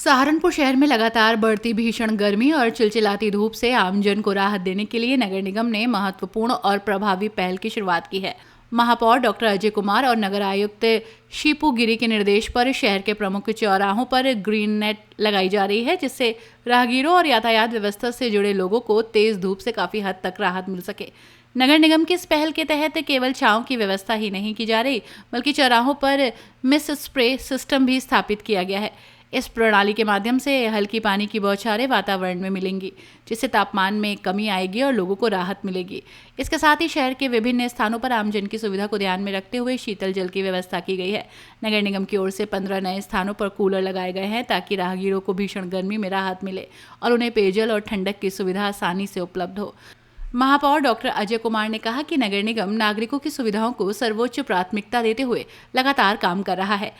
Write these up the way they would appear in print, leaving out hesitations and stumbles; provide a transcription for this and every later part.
सहारनपुर शहर में लगातार बढ़ती भीषण गर्मी और चिलचिलाती धूप से आमजन को राहत देने के लिए नगर निगम ने महत्वपूर्ण और प्रभावी पहल की शुरुआत की है। महापौर डॉक्टर अजय कुमार और नगर आयुक्त शीपू गिरी के निर्देश पर शहर के प्रमुख चौराहों पर ग्रीन नेट लगाई जा रही है, जिससे राहगीरों और यातायात व्यवस्था से जुड़े लोगों को तेज धूप से काफी हद तक राहत मिल सके। नगर निगम की इस पहल के तहत केवल छांव की व्यवस्था ही नहीं की जा रही, बल्कि चौराहों पर मिस्ट स्प्रे सिस्टम भी स्थापित किया गया है। इस प्रणाली के माध्यम से हल्की पानी की बौछारें वातावरण में मिलेंगी, जिससे तापमान में कमी आएगी और लोगों को राहत मिलेगी। इसके साथ ही शहर के विभिन्न स्थानों पर आमजन की सुविधा को ध्यान में रखते हुए शीतल जल की व्यवस्था की गई है। नगर निगम की ओर से 15 नए स्थानों पर कूलर लगाए गए हैं, ताकि राहगीरों को भीषण गर्मी में राहत मिले और उन्हें पेयजल और ठंडक की सुविधा आसानी से उपलब्ध हो। महापौर डॉक्टर अजय कुमार ने कहा कि नगर निगम नागरिकों की सुविधाओं को सर्वोच्च प्राथमिकता देते हुए लगातार काम कर रहा है।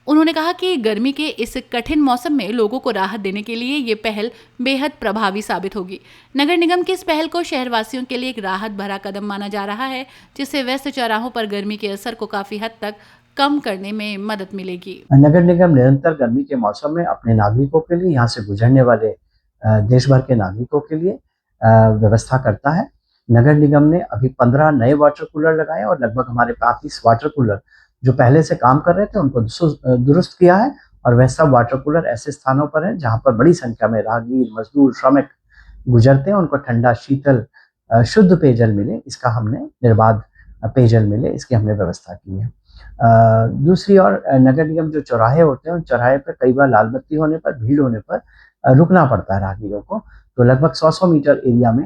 उन्होंने कहा कि गर्मी के इस कठिन मौसम में लोगों को राहत देने के लिए ये पहल बेहद प्रभावी साबित होगी। नगर निगम की इस पहल को शहरवासियों के लिए एक राहत भरा कदम माना जा रहा है, जिससे व्यस्त चौराहों पर गर्मी के असर को काफी हद तक कम करने में मदद मिलेगी। नगर निगम निरंतर गर्मी के मौसम में अपने नागरिकों के लिए, यहाँ से गुजरने वाले देश भर के नागरिकों के लिए व्यवस्था करता है। नगर निगम ने अभी 15 नए वाटर कूलर लगाए और लगभग हमारे 35 वाटर कूलर जो पहले से काम कर रहे थे उनको दुरुस्त किया है। और वह सब वाटर कूलर ऐसे स्थानों पर हैं जहाँ पर बड़ी संख्या में राहगीर, मजदूर, श्रमिक गुजरते हैं, उनको ठंडा, शीतल, शुद्ध पेयजल मिले, इसका हमने निर्बाध पेयजल मिले, इसकी हमने व्यवस्था की है। दूसरी ओर नगर निगम जो चौराहे होते हैं, उन चौराहे पर कई बार लाल बत्ती होने पर, भीड़ होने पर रुकना पड़ता है राहगीरों को। तो लगभग 100 मीटर एरिया में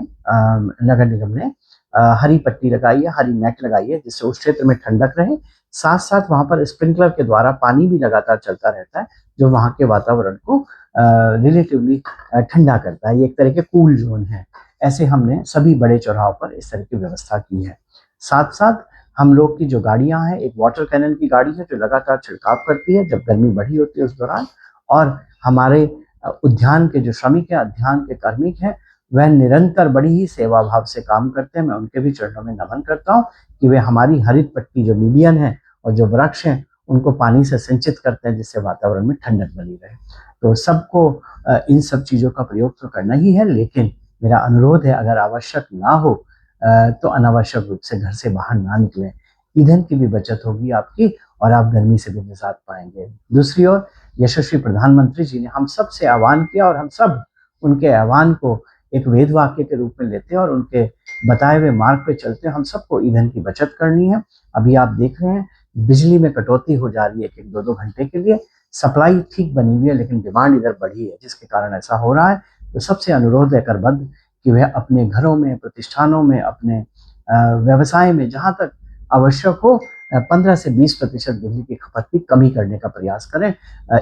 नगर निगम ने हरी पट्टी लगाई है, हरी नेट लगाई है, जिससे उस क्षेत्र में ठंडक रहे। साथ साथ वहां पर स्प्रिंकलर के द्वारा पानी भी लगातार चलता रहता है, जो वहां के वातावरण को रिलेटिवली ठंडा करता है। ये एक तरह के कूल जोन है। ऐसे हमने सभी बड़े चौराहों पर इस तरह की व्यवस्था की है। साथ साथ हम लोग की जो गाड़ियां हैं, एक वाटर कैनन की गाड़ी है जो लगातार छिड़काव करती है जब गर्मी बढ़ी होती है उस दौरान। और हमारे उद्यान के जो श्रमिक हैं, उद्यान के कार्मिक हैं, वह निरंतर बड़ी ही सेवा भाव से काम करते हैं। मैं उनके भी चरणों में नमन करता हूँ कि वे हमारी हरित पट्टी जो मीडियन है और जो वृक्ष हैं उनको पानी से सिंचित करते हैं, जिससे वातावरण में ठंडक बनी रहे। तो सबको इन सब चीज़ों का प्रयोग तो करना ही है, लेकिन मेरा अनुरोध है, अगर आवश्यक ना हो तो अनावश्यक रूप से घर से बाहर ना निकलें। ईंधन की भी बचत होगी आपकी और आप गर्मी से भी निजात पाएंगे। दूसरी ओर यशस्वी प्रधानमंत्री जी ने हम सब से आह्वान किया और हम सब उनके आह्वान को एक वेद वाक्य के रूप में लेते हैं और उनके बताए हुए मार्ग पे चलते हैं। हम सबको ईंधन की बचत करनी है। अभी आप देख रहे हैं बिजली में कटौती हो जा रही है 1-1, 2-2 घंटे के लिए। सप्लाई ठीक बनी हुई है, लेकिन डिमांड इधर बढ़ी है, जिसके कारण ऐसा हो रहा है। तो सबसे अनुरोध है करबद्ध कि वह अपने घरों में, प्रतिष्ठानों में, अपने व्यवसाय में जहाँ तक आवश्यक हो 15 से 20% बिजली की खपत की कमी करने का प्रयास करें।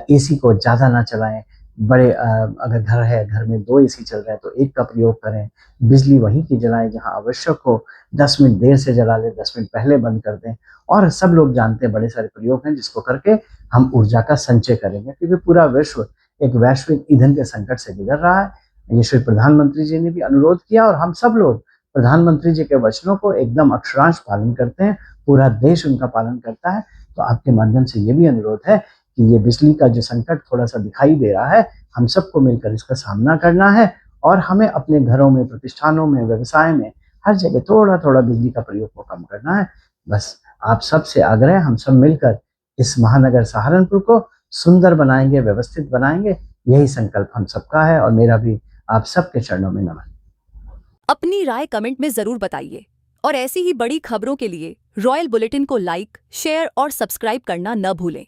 एसी को ज़्यादा ना चलाएं। बड़े अगर घर है, घर में 2 एसी चल रहे हैं तो 1 का प्रयोग करें। बिजली वहीं की जलाएं जहां आवश्यक हो। 10 मिनट देर से जला लें, 10 मिनट पहले बंद कर दें। और सब लोग जानते हैं बड़े सारे प्रयोग हैं जिसको करके हम ऊर्जा का संचय करेंगे, क्योंकि पूरा विश्व एक वैश्विक ईंधन के संकट से गुजर रहा है। ये श्री प्रधानमंत्री जी ने भी अनुरोध किया और हम सब लोग प्रधानमंत्री जी के वचनों को एकदम अक्षरांश पालन करते हैं। पूरा देश उनका पालन करता है। तो आपके माध्यम से ये भी अनुरोध है कि ये बिजली का जो संकट थोड़ा सा दिखाई दे रहा है, हम सबको मिलकर इसका सामना करना है और हमें अपने घरों में, प्रतिष्ठानों में, व्यवसाय में, हर जगह थोड़ा थोड़ा बिजली का प्रयोग को कम करना है। बस आप सबसे आग्रह, हम सब मिलकर इस महानगर सहारनपुर को सुंदर बनाएंगे, व्यवस्थित बनाएंगे। यही संकल्प हम सबका है और मेरा भी आप सबके चरणों में नमन। अपनी राय कमेंट में जरूर बताइए और ऐसी ही बड़ी खबरों के लिए रॉयल बुलेटिन को लाइक, शेयर और सब्सक्राइब करना न भूलें।